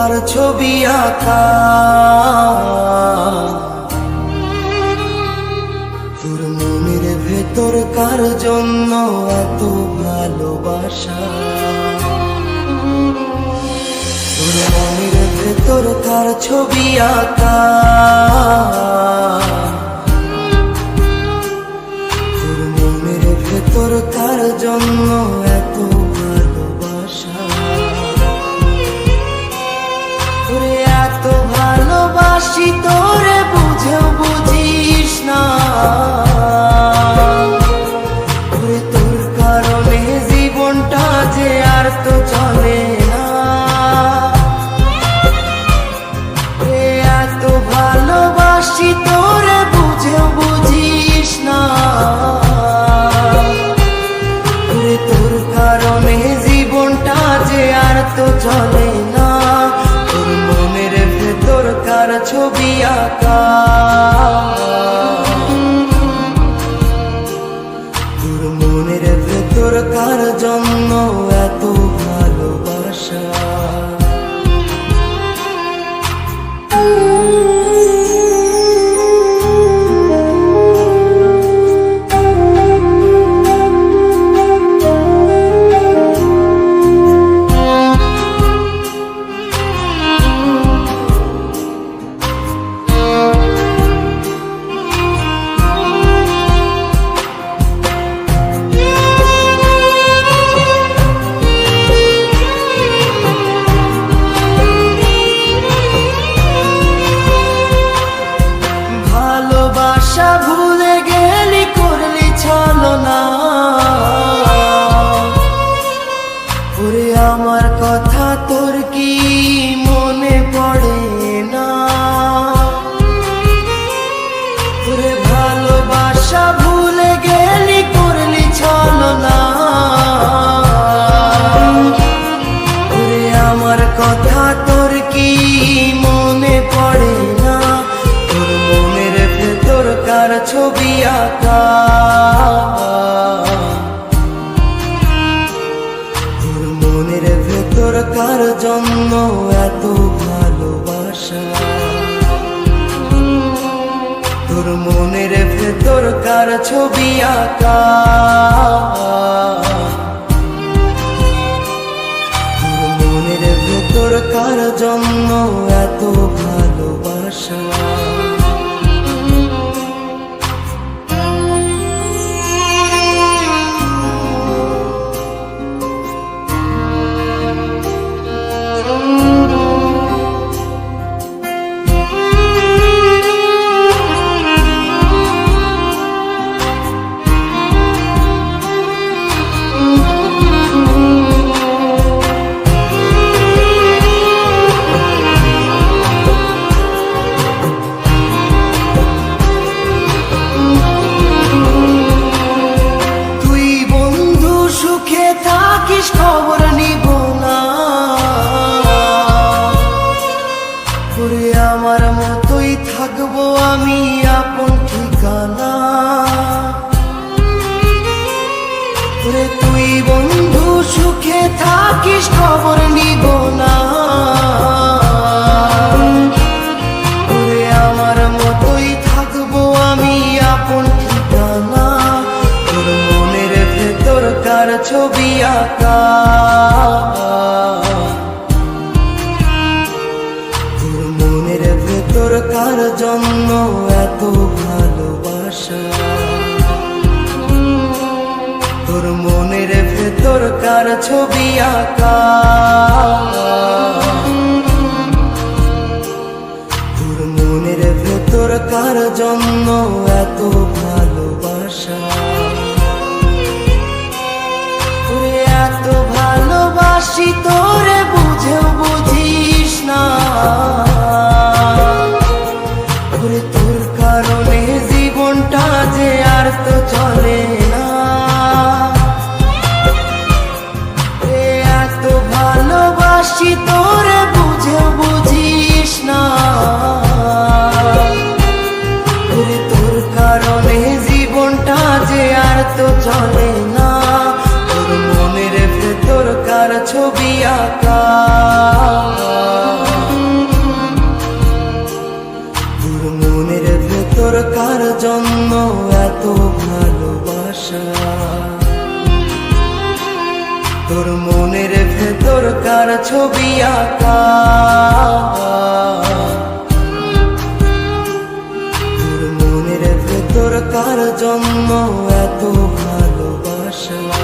কার ছবি আঁকা, তোর মনের ভেতর কার জন্য এত ভালোবাসা, তোর মনের ভেতর কার ছবি আঁকা, তোর মনের ভেতর কার জন্য এত ভালোবাসা, তোরে এত ভালোবাসি তোরে বুঝেও বুঝিস না, তোরে তোর কারণে জীবনটা যে আর তো চলে না, তোরে এত ভালোবাসি তোরে বুঝেও বুঝিস না, তোরে তোর কারণে জীবনটা যে আর তো চলে না, কার ছবি আঁকা, তোর মনের ভেতর কার জন্য এত ভালোবাসা। ভুলে গেলি করলি ছলনা, ওরে আমার কথা তোর কি মনে পড়ে না, ওরে ভালোবাসা ভুলে গেলি করলি ছলনা, ওরে আমার কথা তোর কি মনে পড়ে না, তোর মনের ভেতর কার ছবি আঁকা, তোর মনের ভেতর কার জন্য এত ভালোবাসা, তোর মনের ভেতর কার ছবি আঁকা, তোর মনের ভেতর কার জন্য এত ভালোবাসা। খবর নিব না, ওরে আমার মতোই থাকবো আমি আপন ঠিকানা, ওরে তুই বন্ধু সুখে থাকিস খবর নিব না, ওরে আমার মতোই থাকবো আমি আপন ঠিকানা, তোর মনের ভেতর কার ছবি আঁকা, তোর মনের ভেতর কার জন্য এত ভালোবাসা, তোর মনের ভেতর কার ছবি আঁকা, তোর মনের ভেতর কার জন্য এত ভালোবাসা, এত ভালোবাসি তোরে বুঝেও বুঝিস না, ওরে তোর কারণে জীবনটা যে আর তো চলে না, এত ভালোবাসি তোরে বুঝেও বুঝিস না, ওরে তোর কারণে জীবনটা যে আর তো চলে না, তোর মনের ভেতর কার ছবি আঁকা। কার জন্য এত ভালোবাসা, তোর মনের ভেতর কার ছবি আঁকা, তোর মনের ভেতর কার জন্য এত ভালোবাসা।